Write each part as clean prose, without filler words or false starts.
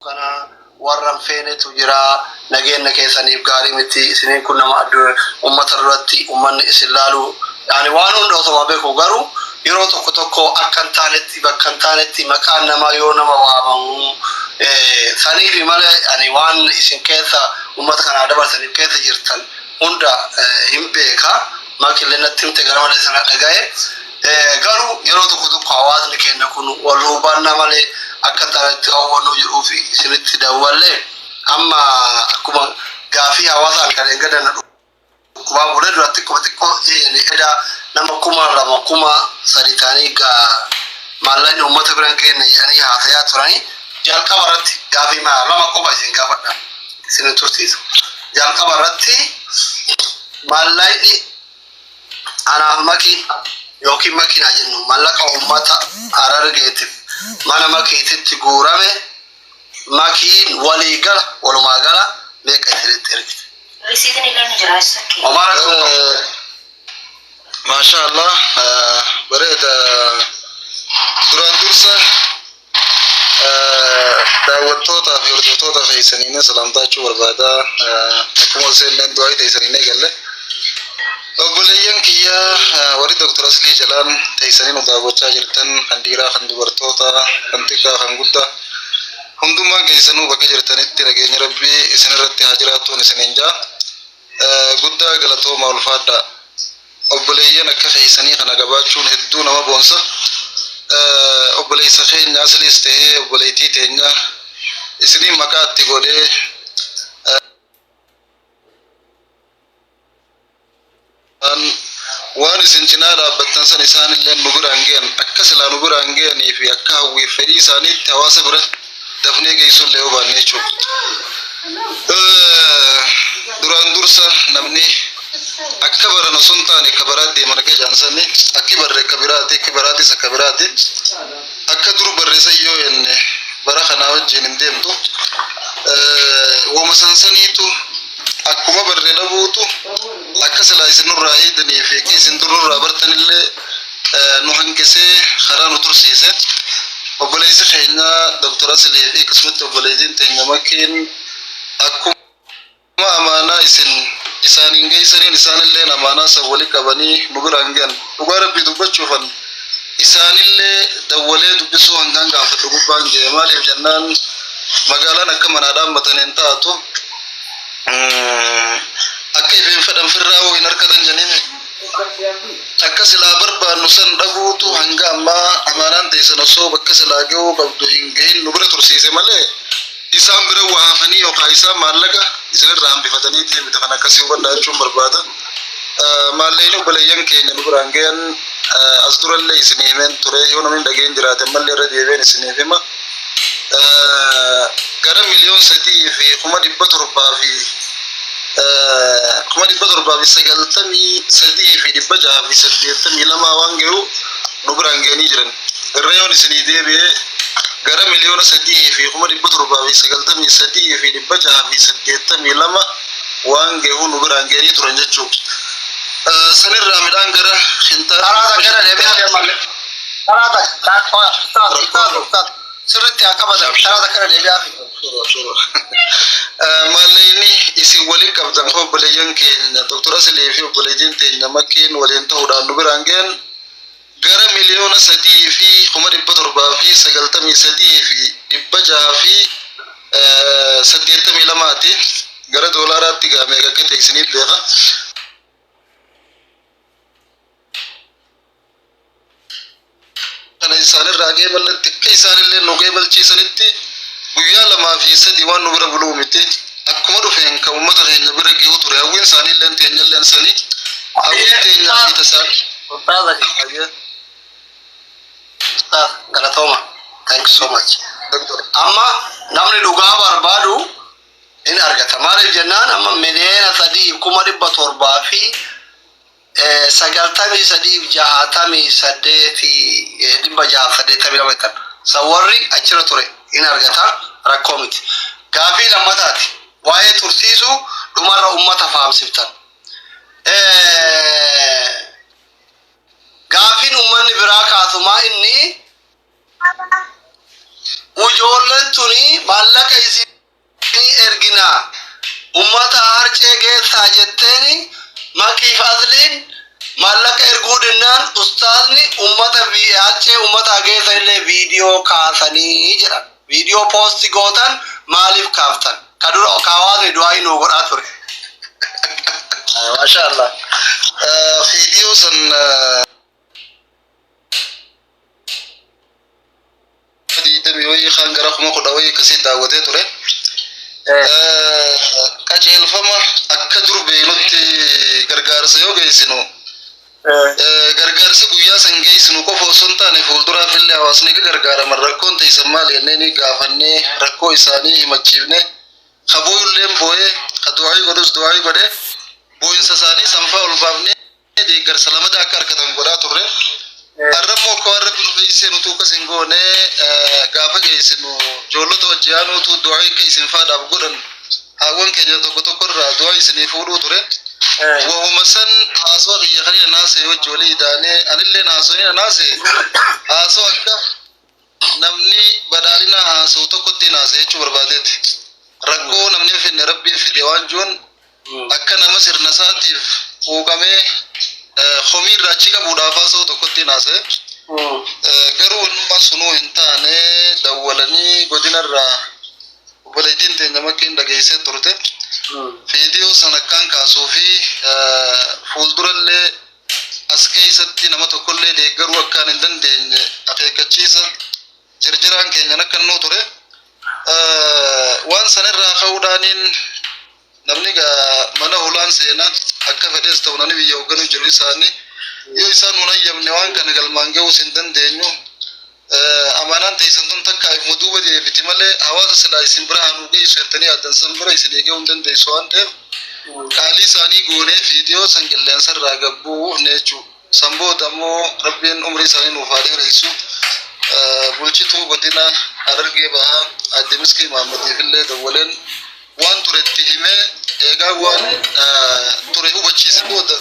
kana warran feenetu jira nageenya keessaniif gaarii miti isiniin kun nama ummata duratti ummanni isin laalu yani waan hunda osoo beeku garuu yeroo tokko tokko akkan taanetti bakkan taanetti maqaan nama yoo nama waamamu saniif malee yani waan isin keessa ummata kana dabarsaniif keessa jirtan hunda hin beeka maqillenatti himte gara malee sana dhagaye garuu yeroo tokko tokko hawaasni keenya kun wal hubanna malee akka taratti awwaluu jiru fi isinitti dawwalle amma akkuma gaafii hawaasaan kan eegadan kuma bule duratti kuma tikko eda nama kuma saditani ga mallan ummata biran keenya yani haasaya turani jalqabarratti gaafii ma lama qofa isin gaafadha isin tursiisu jalqabarratti mallayni anaaf maki yookiin makina jennu mallaqa ummata arargeetiif mana makiititti guurame makiin waliigala walumaagala meeqa isinitti ergite risiitiin illee jira sakki masha Allah bareeda duraan dursa daawwattoota fi hordoftoota keessaniin salaamtaachuu barbaada akkuma seenaan du'aa ta'isaniin galle obboleeyyan kiyya warri Dr. Asli Jalaan ta'isaniin daawwachaa jirtan kan dhiiraa kan dubartoota kan xiqqaa kan guddaa hundumaa keessanuu bakka jirtanitti nageenya rabbii isinirratti haa jiraattuun isiniin jaa guddaa galatooma ulfaadha obboleeyyan akka keessanii kana gabaachuun hedduu nama boonsa obboleessa keenya Asliis ta'ee obboleettii teenya isiniin maqaa itti godhee waan isin cinaa dhaabbattan san isaan illee nu biraan ga'an akka silaa nu biraan ga'anii fi akka hawwiif fedhii isaaniitti hawaasa bira dafnee geessuun illee hubanne jechuudha. Duraan dursa namni akka baran osoo hin taane akka baraatti deeman akka jaansanii akki barre akka biraati akki baraatis akka biraati akka dur barreessan yoo jenne bara kanaa wajjin hin deemtu wama sansaniitu akkuma barree dhabuutu akka silaa isinurraa eedanii fi isin dururraa bartanillee nu hanqisee karaa nu tursiise obboleessi keenya Dr. Asli fi akkasumas obboleettiin teenya makiin akkuma amaanaa isaaniin geessaniin isaanillee amaanaa san wali qabanii nu biraan ga'an dhugaa rabbii dubbachuufan isaanillee dawwalee dubbisuu hangaan gaafadhu gubbaan ga'e maaliif jennaan magaalaan akka manaa dhaammataniin taatu akka ifeen fedhan firraa hin harkatan jennee akka silaa barbaannu san dhabuutu hanga ammaa amaanaan teessan osoo bakka silaa ga'uu qabdu hin gahin nu bira tursiise malee isaan bira waa hafanii yookaan isaan maallaqa isinirraa hambifatanii deemite kan akkasii hubannaa jechuun barbaada. Maalleen obboleeyyan keenya nu biraan ga'an as durallee isin himeen ture yoo namni dhageen jiraate mallee irra deebiin isiniif hima. Gara miliyoon 3 fi 700 fi 993 fi 682 waan ga'u nu biraan ga'anii jiran. Irra yoon isinii deebi'ee gara miliyoona 3 fi 793 fi 682 waan ga'u nu biraan ga'anii turan jechuudha. Sanirraa midhaan gara sirriitti akka badan sharaata kana deebi'aa fi maalleeyni isin waliin qabdan obboleeyyan keenya Dr. Asli fi obboleettiin teenya makiin waliin ta'uudhaan nu biraan ga'an gara miliyoona 3 fi 793 fi 682 gara doolaaraatti gaamee akka ta'e isiniif beeka. Kana isaanirraa geeballetti akka isaanillee nu geebalchiisanitti guyyaa 2 fi 3 waan nu bira buluu miti akkuma dhufeen kan uummata keenya bira ga'uu ture hawwiin isaaniillee teenyalleen sanii hawwiin teenyaa fi tasaan. Galatoma. Thank you so much. Amma namni dhugaa barbaadu in argata. Maaliif jennaan amma miliyoona 3,700 fi 93,682 sawarri achira ture in argata rakkoo miti. Gaafii lammataati waa'ee tursiisuu dhumarra ummata faamsiftan. Gaafiin ummanni biraa kaasumaa inni ijoolleen tuni maallaqa isinii ergina ummata harcee geessaa jetteeni makii fadliin maallaqa erguu dinnaan ustaazni ummata harcee ummata geessa illee viidiyoo kaasanii jedhan. Viidiyoo poosti gootan maaliif kaaftan? Kadura kaawwaasni du'aayi nuu godhaa ture. Mashallah. Video san dami wayii kan gara kuma kudha wayii kasii daawwatee ture. Qajeelfama akka dur beeynutti gargaarsa yoo geessinu gargaarsa guyyaa san geessinu qofa osoo hin taane fuulduraaf illee hawaasni ka gargaaraman rakkoon teessan maal jennee gaafannee rakkoo isaanii himachiifne kabooyulleen boo'ee ka du'aayi godhus du'aayi godhee boo'insa isaanii sanfaa ol baafnee deeggarsa lamada akka harkatan godhaa turre. Arrammoo akka warra bilufeessee nutuu akkas hin goone gaafa geessinu ijoollota wajji'aanuutu du'aayi akka isin faadhaaf godhan haawwan keenya tokko tokko irraa du'aayi isinii fuudhuu ture. Wahuma san haasoo biyya kanina naasee wajji walii idaanee anillee naasoo naasee haasoo akka namni badhaadhina haasoo tokkotti naasee jechuu barbaadeeti. Rakkoo namni hin finne rabbiin fide waan jiruun akka nama sirna isaatiif quuqamee homii irraa achi qabuudhaaf haasoo tokkotti naasee garuu waan sunuu hin taane dawwalanii godinarraa obboleettiin teenya makkiin dhageessee turte. Video sana kan kaasuu fi fuuldurallee as keessatti nama tokkollee deeggaruu akkaan hin dandeenye akeekkachiisa jirjiraan keenyan akka nuu ture. Waan sanirraa ka'uudhaaniin namni mana hulaan seenaa akka fedhees ta'u namni biyya hoogganuu jiru isaanii yoo isaan nun hayyamne waan kana galmaan ga'uus hin dandeenyu. Amanaan teessan tun takka ifuma duuba deebiti malee hawaasa silaa isin bira hanuu geessu jettanii addan san bira isin eeguu hin dandeessu waan ta'eef qaalii isaanii goonee viidiyoo san qilleensa irraa gabbuu neechuu san booda ammoo rabbiin umrii isaanii nuuf haa dheeressu. Bulchituu godina Harargee Bahaa Aadde Miskii Mahammadiif illee dawwaleen waan turetti himee eegaa waan ture hubachiise booda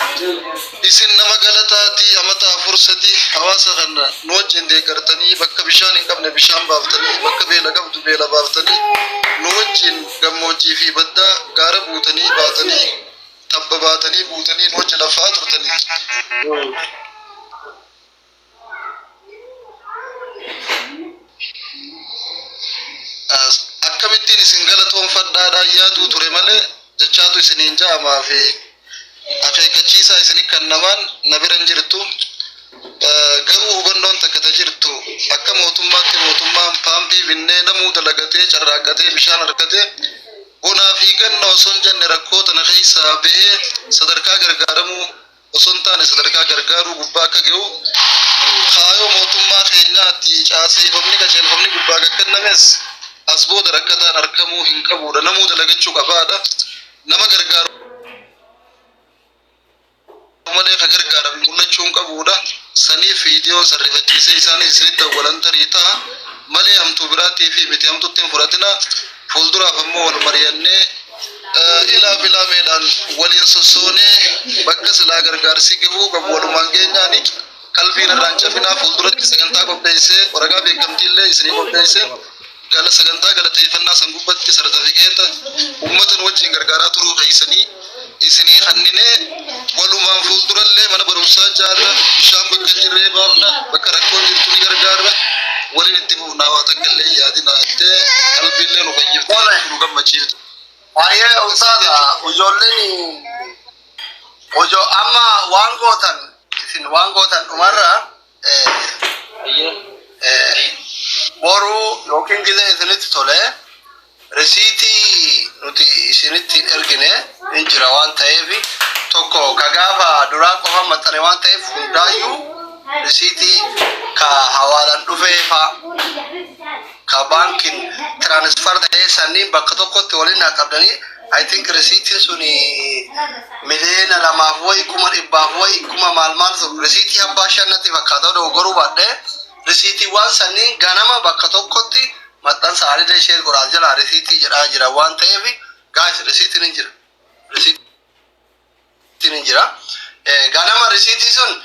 isin nama galataatii amata 4 hawaasa kana nu wajjin deeggartanii bakka bishaan hin qabne bishaan baaftanii bakka beela qabdu beela baaftanii nu wajjin gammoojjii fi baddaa gaara buutanii baatanii tabba baatanii buutanii nu wajjin lafaa turtanii. Akkamittiin isin galatoonfadhaadhaan yaaduu ture malee jechaatu isiniin ja'amaa fi akeekkachiisaa isin kennamaan na bira hin jirtu. Garuu hubannoon takka jirtu akka mootummaatti mootummaan paampii binnee namuu dalagatee carraaqqatee bishaan harkatee bonaa fi ganna osoo hin jenne rakkoo tana keessaa bahee sadarkaa gargaaramuu osoo hin taane sadarkaa gargaaruu gubbaa akka ga'u kaayoo mootummaa keenyaatti caaseeffamni qajeelfamni gubbaa akka kennames as booda rakkataan argamuu hin qabuudha. Namuu dalagachuu qabaadha. Nama gargaaru malee ka gargaaramu mul'achuu hin qabuudha. Saniif viidiyoon sarrifachiisee isaanii isinitti dawwalan tarii ta'a malee hamtuu biraatii fi miti hamtuutti hin fudhatina. Fuulduraaf ammoo wal mari'annee ilaa filaameedhaan waliin sossoonee bakka silaa gargaarsi gahuu qabu walumaan geenyaani qalbiin irraan cafinaa fuulduratti sagantaa qopheessee waraqaa beekamtiillee isinii qopheessee gala sagantaa galateeffannaa san gubbatti sartifikeeta uummatan wajjin gargaaraa turuu keessanii isinii hanninee walumaan fuuldurallee mana barumsaa jaarra bishaan bakka jirree baafna bakka rakkoon jirtu ni gargaarra waliin itti buufnaa waa takka illee yaadina jettee qalbiillee nu fayyifte nu gammachiifte. Waa'ee usaadha ijoolleen amma waan gootan dhumarra boru yookiin gizee isinitti tole risiitii nuti isinitti ergine hin jira waan ta'eef tokko ka gaafa duraa qofa maxxane waan ta'eef hundaayyuu risiitii ka hawaalaan dhufee ka bankin transfer ta'ee sanniin bakka tokkotti waliin qabdanii I think risiitiin suni miliyoona 2 wayi 100 wayi 100 maal risiitii abbaa shannatti fakkaata dogoggoruu baadhee risiitiiwwan sanniin ganama bakka tokkotti maxxansa haalidee ishee godhaa jala risiitii jedhaa jira waan ta'eef gaas risiitiin hin jira. Risiitiin hin jira. Ganama risiitii sun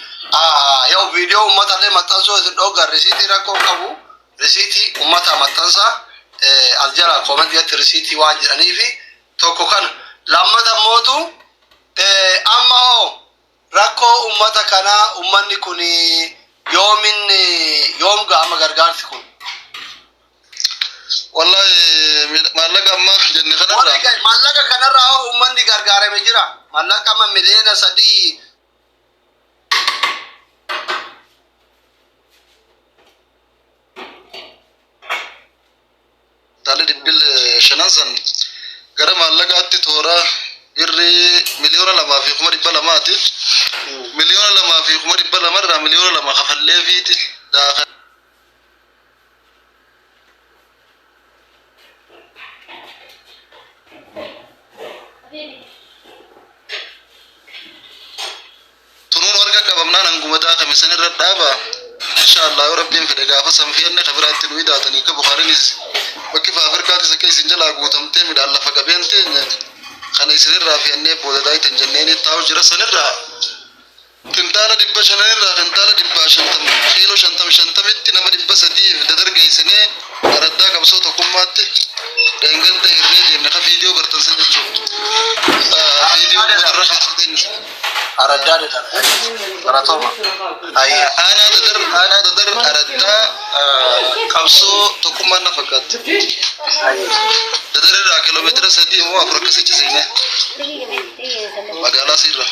yoo viidiyoo uummatallee maxxansuu isin dhoogan risiitii rakkoo qabu risiitii uummata maxxansaa aljara comment yatti receipt waan jedhanii fi tokko kana lammata mootu amma rakkoo ummata kana ummanni kun yoom ga'ama gargaarsi kun wallahi mallaqa amma jenne kanarra mallaqa kanarra ummanni gargaarame jira mallaqa amma miliyoona 3 tale dibbil shanansan gara mallaqaatti toora irri miliyoona 2 fi 200 miliyoona 2 fi 200 irraa miliyoona 2 kafallee fiiti daaka tunun warga qabamnaan hanguma daaka misan irra dhaaba inshallah rabbiin fedhe gaafa sanfiyanne kabiraatti nu idaatanii ka bukharinis bakki faafirkaati sakke isin jalaa guutamtee midhaan lafa qabeen teenya kana isinirraa fi'annee booda daayitan jenneeni taa'u jira sanirraa kintaala 500 irraa kintaala 150 kiiloo 50 nama 300 dadargeessinee araddaa qabsoo tokkummaatti denganta hirree deemne ka viidiyoo gartansan jechuudha viidiyoo irra keessatti araddaa baratoma ana dadar araddaa qabsoo tokkummaan na fakkaatti dadar irraa kiiloomeetira 3 moo 4 akkasitti seene magaalaa sirra